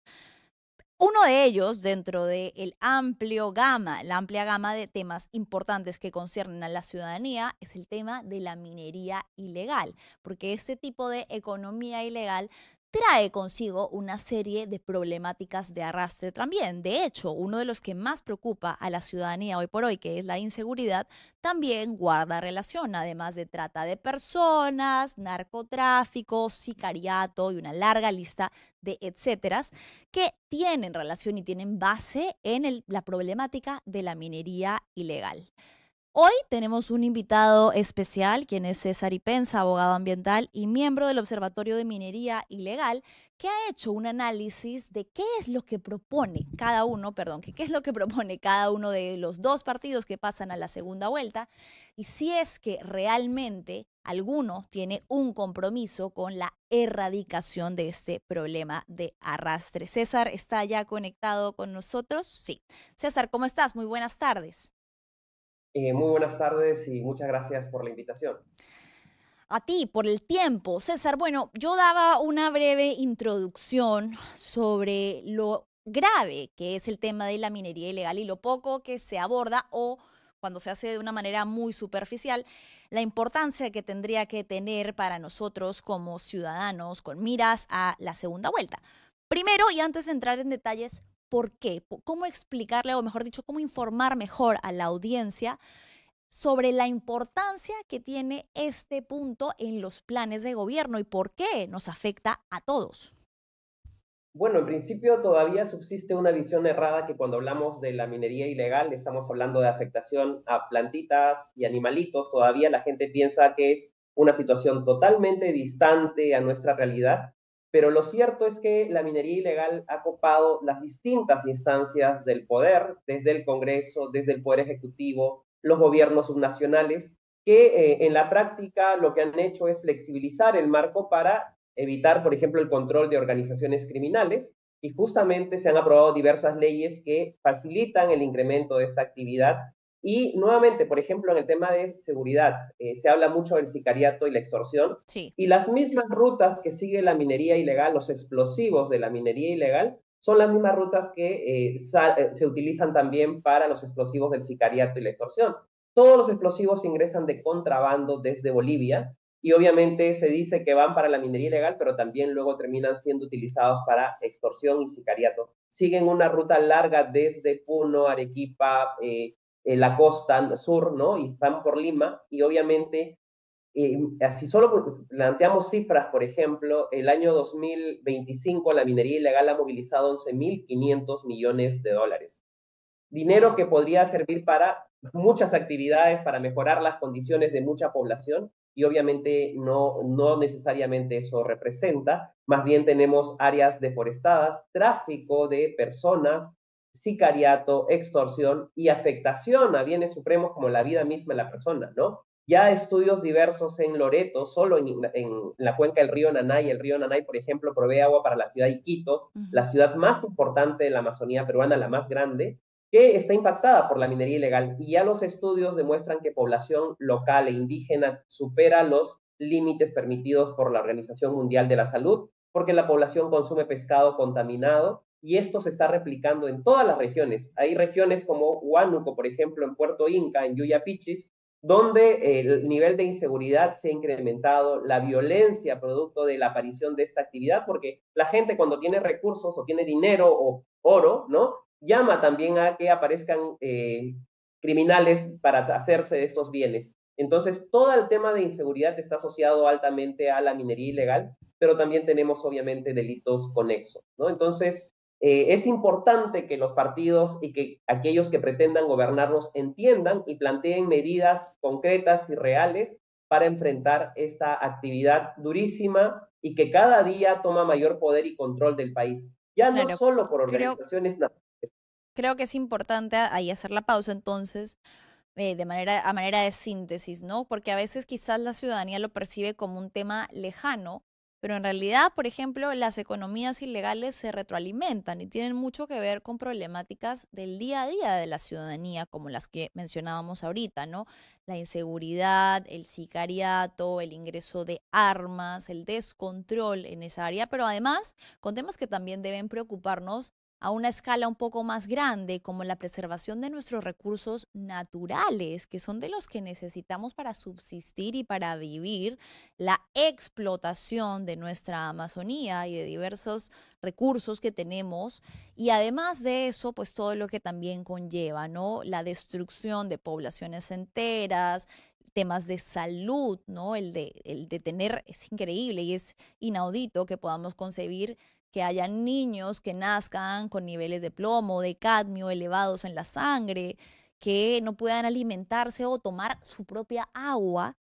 Uno de ellos, dentro de la amplia gama de temas importantes que conciernen a la ciudadanía, es el tema de la minería ilegal, porque este tipo de economía ilegal trae consigo una serie de problemáticas de arrastre también. De hecho, uno de los que más preocupa a la ciudadanía hoy por hoy, que es la inseguridad, también guarda relación, además de trata de personas, narcotráfico, sicariato y una larga lista de etcéteras que tienen relación y tienen base en la problemática de la minería ilegal. Hoy tenemos un invitado especial, quien es César Ipenza, abogado ambiental y miembro del Observatorio de Minería Ilegal, que ha hecho un análisis de qué es lo que propone cada uno de los dos partidos que pasan a la segunda vuelta y si es que realmente alguno tiene un compromiso con la erradicación de este problema de arrastre. César está ya conectado con nosotros. Sí. César, ¿cómo estás? Muy buenas tardes. Muy buenas tardes y muchas gracias por la invitación. A ti, por el tiempo. César, bueno, yo daba una breve introducción sobre lo grave que es el tema de la minería ilegal y lo poco que se aborda o cuando se hace de una manera muy superficial, la importancia que tendría que tener para nosotros como ciudadanos con miras a la segunda vuelta. Primero, y antes de entrar en detalles, ¿por qué? ¿Cómo explicarle, o mejor dicho, cómo informar mejor a la audiencia sobre la importancia que tiene este punto en los planes de gobierno y por qué nos afecta a todos? Bueno, en principio todavía subsiste una visión errada que cuando hablamos de la minería ilegal estamos hablando de afectación a plantitas y animalitos. Todavía la gente piensa que es una situación totalmente distante a nuestra realidad, pero lo cierto es que la minería ilegal ha copado las distintas instancias del poder, desde el Congreso, desde el Poder Ejecutivo, los gobiernos subnacionales, que en la práctica lo que han hecho es flexibilizar el marco para evitar, por ejemplo, el control de organizaciones criminales, y justamente se han aprobado diversas leyes que facilitan el incremento de esta actividad. Y nuevamente, por ejemplo, en el tema de seguridad, se habla mucho del sicariato y la extorsión, Sí. y las mismas rutas que sigue la minería ilegal, los explosivos de la minería ilegal, son las mismas rutas que se utilizan también para los explosivos del sicariato y la extorsión. Todos los explosivos ingresan de contrabando desde Bolivia, y obviamente se dice que van para la minería ilegal, pero también luego terminan siendo utilizados para extorsión y sicariato. Siguen una ruta larga desde Puno, Arequipa, la costa sur, ¿no? Y van por Lima, y obviamente, así solo planteamos cifras, por ejemplo, el año 2025 la minería ilegal ha movilizado 11.500 millones de dólares. Dinero que podría servir para muchas actividades, para mejorar las condiciones de mucha población, y obviamente no necesariamente eso representa. Más bien tenemos áreas deforestadas, tráfico de personas, sicariato, extorsión y afectación a bienes supremos como la vida misma de la persona, ¿no? Ya estudios diversos en Loreto, solo en la cuenca del río Nanay. El río Nanay, por ejemplo, provee agua para la ciudad de Iquitos, la ciudad más importante de la Amazonía peruana, la más grande, que está impactada por la minería ilegal. Y ya los estudios demuestran que población local e indígena supera los límites permitidos por la Organización Mundial de la Salud, porque la población consume pescado contaminado, y esto se está replicando en todas las regiones. Hay regiones como Huánuco, por ejemplo, en Puerto Inca, en Yuyapichis, donde el nivel de inseguridad se ha incrementado, la violencia producto de la aparición de esta actividad, porque la gente cuando tiene recursos o tiene dinero o oro, ¿no?, llama también a que aparezcan criminales para hacerse de estos bienes. Entonces, todo el tema de inseguridad está asociado altamente a la minería ilegal, pero también tenemos obviamente delitos conexos, ¿no? Entonces, es importante que los partidos y que aquellos que pretendan gobernarnos entiendan y planteen medidas concretas y reales para enfrentar esta actividad durísima y que cada día toma mayor poder y control del país, ya no Claro, solo por creo, organizaciones creo que es importante ahí hacer la pausa entonces, a manera de síntesis, ¿no? Porque a veces quizás la ciudadanía lo percibe como un tema lejano, pero en realidad, por ejemplo, las economías ilegales se retroalimentan y tienen mucho que ver con problemáticas del día a día de la ciudadanía, como las que mencionábamos ahorita, ¿no? La inseguridad, el sicariato, el ingreso de armas, el descontrol en esa área, pero además con temas que también deben preocuparnos a una escala un poco más grande, como la preservación de nuestros recursos naturales, que son de los que necesitamos para subsistir y para vivir, la explotación de nuestra Amazonía y de diversos recursos que tenemos, y además de eso, pues todo lo que también conlleva, ¿no? La destrucción de poblaciones enteras, temas de salud, ¿no? El de tener, es increíble y es inaudito que podamos concebir que haya niños que nazcan con niveles de plomo, de cadmio elevados en la sangre, que no puedan alimentarse o tomar su propia agua.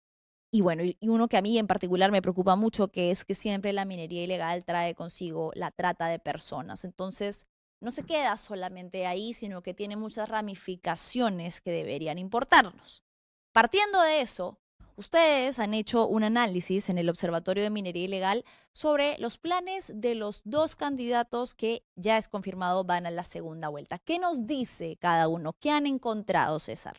Y bueno, y uno que a mí en particular me preocupa mucho, que es que siempre la minería ilegal trae consigo la trata de personas. Entonces, no se queda solamente ahí, sino que tiene muchas ramificaciones que deberían importarnos. Partiendo de eso, ustedes han hecho un análisis en el Observatorio de Minería Ilegal sobre los planes de los dos candidatos que ya es confirmado van a la segunda vuelta. ¿Qué nos dice cada uno? ¿Qué han encontrado, César?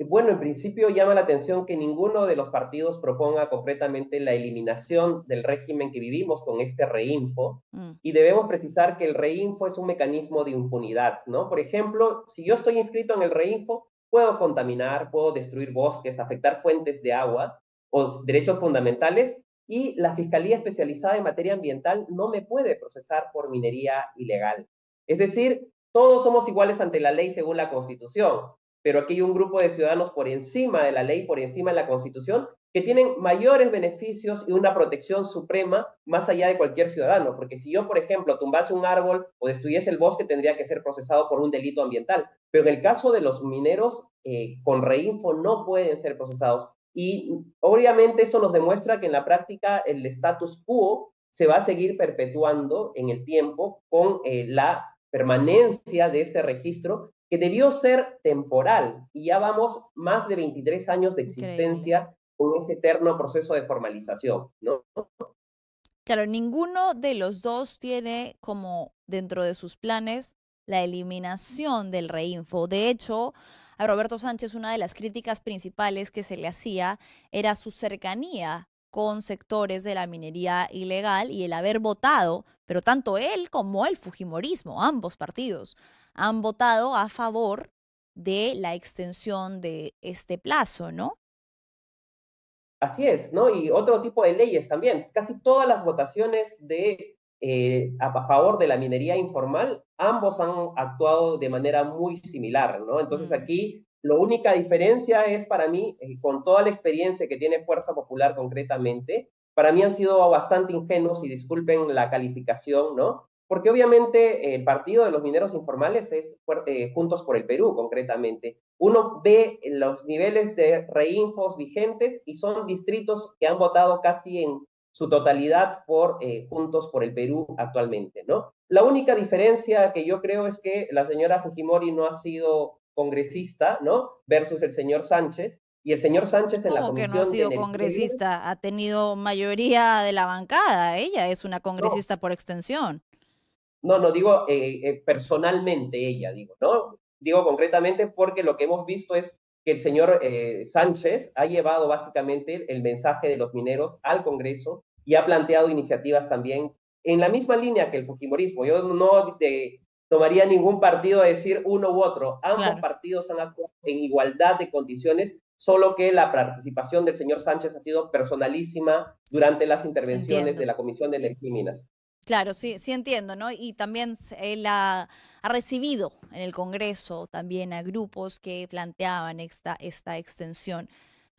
Bueno, en principio llama la atención que ninguno de los partidos proponga concretamente la eliminación del régimen que vivimos con este reinfo, Mm, y debemos precisar que el reinfo es un mecanismo de impunidad, ¿no? Por ejemplo, si yo estoy inscrito en el reinfo, puedo contaminar, puedo destruir bosques, afectar fuentes de agua o derechos fundamentales, y la Fiscalía Especializada en Materia Ambiental no me puede procesar por minería ilegal. Es decir, todos somos iguales ante la ley según la Constitución, pero aquí hay un grupo de ciudadanos por encima de la ley, por encima de la Constitución, que tienen mayores beneficios y una protección suprema más allá de cualquier ciudadano, porque si yo, por ejemplo, tumbase un árbol o destruyese el bosque, tendría que ser procesado por un delito ambiental, pero en el caso de los mineros, con reinfo no pueden ser procesados, y obviamente esto nos demuestra que en la práctica el status quo se va a seguir perpetuando en el tiempo con la permanencia de este registro que debió ser temporal, y ya vamos más de 23 años de increíble. existencia con ese eterno proceso de formalización, ¿no? Claro, ninguno de los dos tiene como dentro de sus planes la eliminación del reinfo. De hecho, a Roberto Sánchez una de las críticas principales que se le hacía era su cercanía con sectores de la minería ilegal y el haber votado, pero tanto él como el fujimorismo, ambos partidos, han votado a favor de la extensión de este plazo, ¿no? Así es, ¿no? Y otro tipo de leyes también. Casi todas las votaciones a favor de la minería informal, ambos han actuado de manera muy similar, ¿no? Entonces Mm, aquí la única diferencia es para mí, con toda la experiencia que tiene Fuerza Popular concretamente, para mí han sido bastante ingenuos, y disculpen la calificación, ¿no? Porque obviamente el partido de los mineros informales es Juntos por el Perú, concretamente. Uno ve los niveles de reinfos vigentes y son distritos que han votado casi en su totalidad por Juntos por el Perú actualmente, ¿no? La única diferencia que yo creo es que la señora Fujimori no ha sido congresista, ¿no? Versus el señor Sánchez. Y el señor Sánchez en la ¿Cómo que no ha Comisión de sido Energía Libre, congresista? Ha tenido mayoría de la bancada. Ella es una no, congresista por extensión. no digo personalmente ella, digo, ¿no? Digo concretamente porque lo que hemos visto es que el señor Sánchez ha llevado básicamente el mensaje de los mineros al Congreso y ha planteado iniciativas también en la misma línea que el fujimorismo. Yo no tomaría ningún partido a decir uno u otro. Ambos Claro, partidos han actuado en igualdad de condiciones, solo que la participación del señor Sánchez ha sido personalísima durante las intervenciones de entiendo. la Comisión de Energía y Minas. Claro, sí, sí entiendo, ¿no? Y también él ha recibido en el Congreso también a grupos que planteaban esta extensión.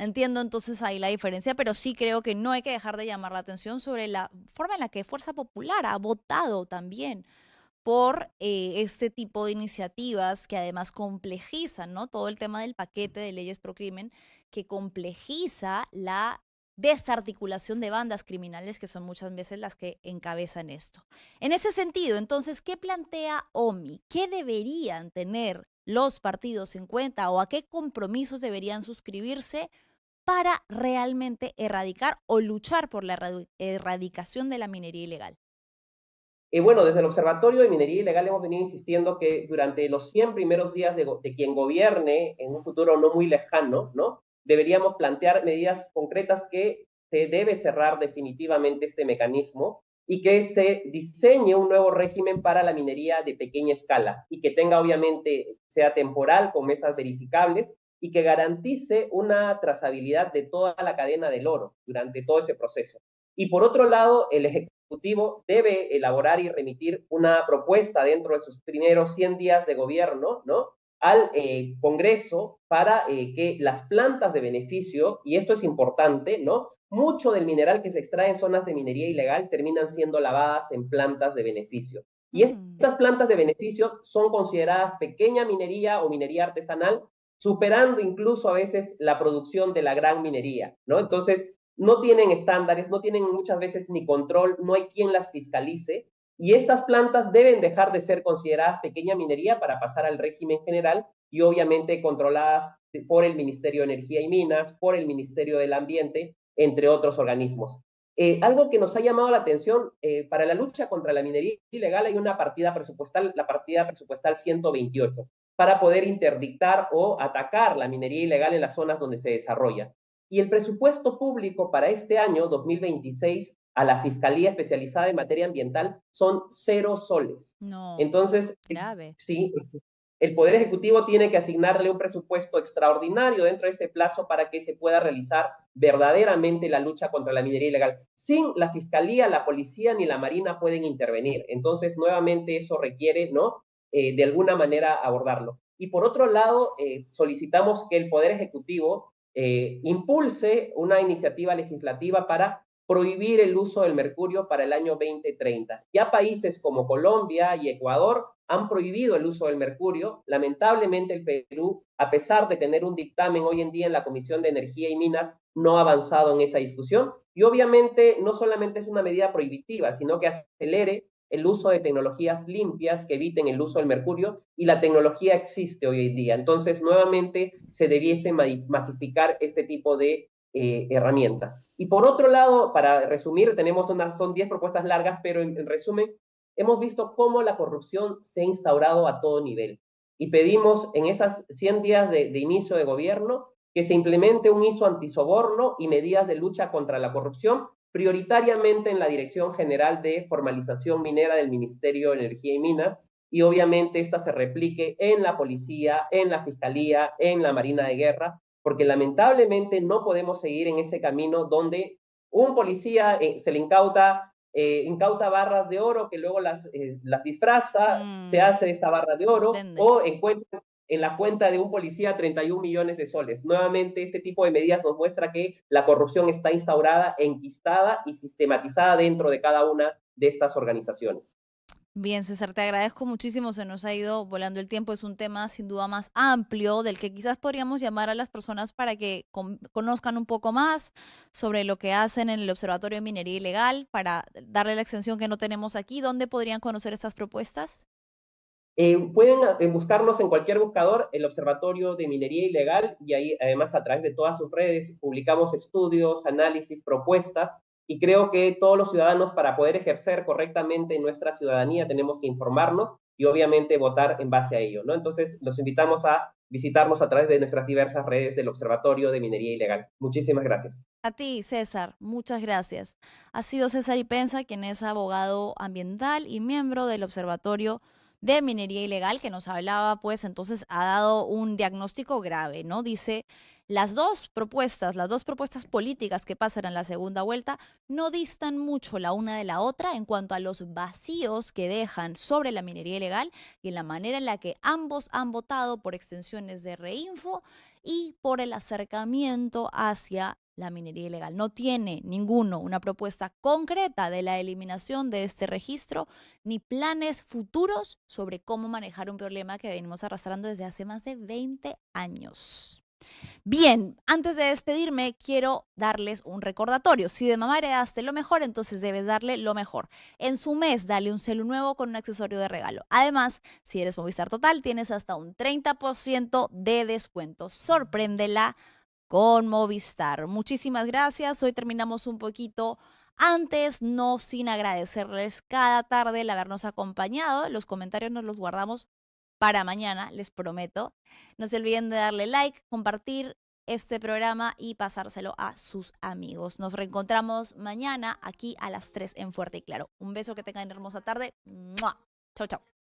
Entiendo entonces ahí la diferencia, pero sí creo que no hay que dejar de llamar la atención sobre la forma en la que Fuerza Popular ha votado también por este tipo de iniciativas que además complejizan, ¿no? Todo el tema del paquete de leyes pro crimen que complejiza la desarticulación de bandas criminales que son muchas veces las que encabezan esto. En ese sentido, entonces, ¿qué plantea OMI? ¿Qué deberían tener los partidos en cuenta o a qué compromisos deberían suscribirse para realmente erradicar o luchar por la erradicación de la minería ilegal? Bueno, desde el Observatorio de Minería Ilegal hemos venido insistiendo que durante los 100 primeros días de quien gobierne en un futuro no muy lejano, ¿no? Deberíamos plantear medidas concretas que se debe cerrar definitivamente este mecanismo y que se diseñe un nuevo régimen para la minería de pequeña escala y que tenga obviamente, sea temporal con mesas verificables y que garantice una trazabilidad de toda la cadena del oro durante todo ese proceso. Y por otro lado, el Ejecutivo debe elaborar y remitir una propuesta dentro de sus primeros 100 días de gobierno, ¿no? Al Congreso para que las plantas de beneficio, y esto es importante, ¿no? Mucho del mineral que se extrae en zonas de minería ilegal terminan siendo lavadas en plantas de beneficio. Y Mm. estas plantas de beneficio son consideradas pequeña minería o minería artesanal, superando incluso a veces la producción de la gran minería, ¿no? Entonces, no tienen estándares, no tienen muchas veces ni control, no hay quien las fiscalice, y estas plantas deben dejar de ser consideradas pequeña minería para pasar al régimen general y obviamente controladas por el Ministerio de Energía y Minas, por el Ministerio del Ambiente, entre otros organismos. Algo que nos ha llamado la atención, para la lucha contra la minería ilegal hay una partida presupuestal, la partida presupuestal 128, para poder interdictar o atacar la minería ilegal en las zonas donde se desarrolla. Y el presupuesto público para este año 2026 a la Fiscalía Especializada en Materia Ambiental son 0 soles. No, Entonces, grave. sí, el Poder Ejecutivo tiene que asignarle un presupuesto extraordinario dentro de ese plazo para que se pueda realizar verdaderamente la lucha contra la minería ilegal. Sin la Fiscalía, la Policía ni la Marina pueden intervenir. Entonces, nuevamente eso requiere, ¿no? De alguna manera abordarlo. Y por otro lado, solicitamos que el Poder Ejecutivo impulse una iniciativa legislativa para prohibir el uso del mercurio para el año 2030. Ya países como Colombia y Ecuador han prohibido el uso del mercurio. Lamentablemente el Perú, a pesar de tener un dictamen hoy en día en la Comisión de Energía y Minas, no ha avanzado en esa discusión. Y obviamente no solamente es una medida prohibitiva, sino que acelere el uso de tecnologías limpias que eviten el uso del mercurio, y la tecnología existe hoy en día. Entonces, nuevamente, se debiese masificar este tipo de herramientas. Y por otro lado, para resumir, son 10 propuestas largas, pero en resumen, hemos visto cómo la corrupción se ha instaurado a todo nivel. Y pedimos en esas 100 días de inicio de gobierno que se implemente un ISO antisoborno y medidas de lucha contra la corrupción, prioritariamente en la Dirección General de Formalización Minera del Ministerio de Energía y Minas, y obviamente esta se replique en la policía, en la fiscalía, en la Marina de Guerra, porque lamentablemente no podemos seguir en ese camino donde un policía se le incauta barras de oro que luego las disfraza, se hace esta barra de Los oro, vende. o encuentra en la cuenta de un policía 31 millones de soles. Nuevamente, este tipo de medidas nos muestra que la corrupción está instaurada, enquistada y sistematizada dentro de cada una de estas organizaciones. Bien, César, te agradezco muchísimo. Se nos ha ido volando el tiempo. Es un tema sin duda más amplio del que quizás podríamos llamar a las personas para que conozcan un poco más sobre lo que hacen en el Observatorio de Minería Ilegal, para darle la extensión que no tenemos aquí. ¿Dónde podrían conocer estas propuestas? Pueden buscarnos en cualquier buscador, el Observatorio de Minería Ilegal, y ahí además a través de todas sus redes publicamos estudios, análisis, propuestas, y creo que todos los ciudadanos, para poder ejercer correctamente nuestra ciudadanía, tenemos que informarnos y obviamente votar en base a ello, ¿no? Entonces los invitamos a visitarnos a través de nuestras diversas redes del Observatorio de Minería Ilegal. Muchísimas gracias. A ti, César, muchas gracias. Ha sido César Ipenza, quien es abogado ambiental y miembro del Observatorio de Minería Ilegal, que nos hablaba, pues entonces ha dado un diagnóstico grave, ¿no? Dice, Las dos propuestas políticas que pasan en la segunda vuelta no distan mucho la una de la otra en cuanto a los vacíos que dejan sobre la minería ilegal y en la manera en la que ambos han votado por extensiones de Reinfo y por el acercamiento hacia la minería ilegal. No tiene ninguno una propuesta concreta de la eliminación de este registro ni planes futuros sobre cómo manejar un problema que venimos arrastrando desde hace más de 20 años. Bien, antes de despedirme, quiero darles un recordatorio. Si de mamá heredaste lo mejor, entonces debes darle lo mejor. En su mes, dale un celu nuevo con un accesorio de regalo. Además, si eres Movistar Total, tienes hasta un 30% de descuento. Sorpréndela con Movistar. Muchísimas gracias. Hoy terminamos un poquito antes, no sin agradecerles cada tarde el habernos acompañado. Los comentarios nos los guardamos para mañana, les prometo. No se olviden de darle like, compartir este programa y pasárselo a sus amigos. Nos reencontramos mañana aquí a las 3 en Fuerte y Claro. Un beso, que tengan hermosa tarde. ¡Mua! Chau, chau.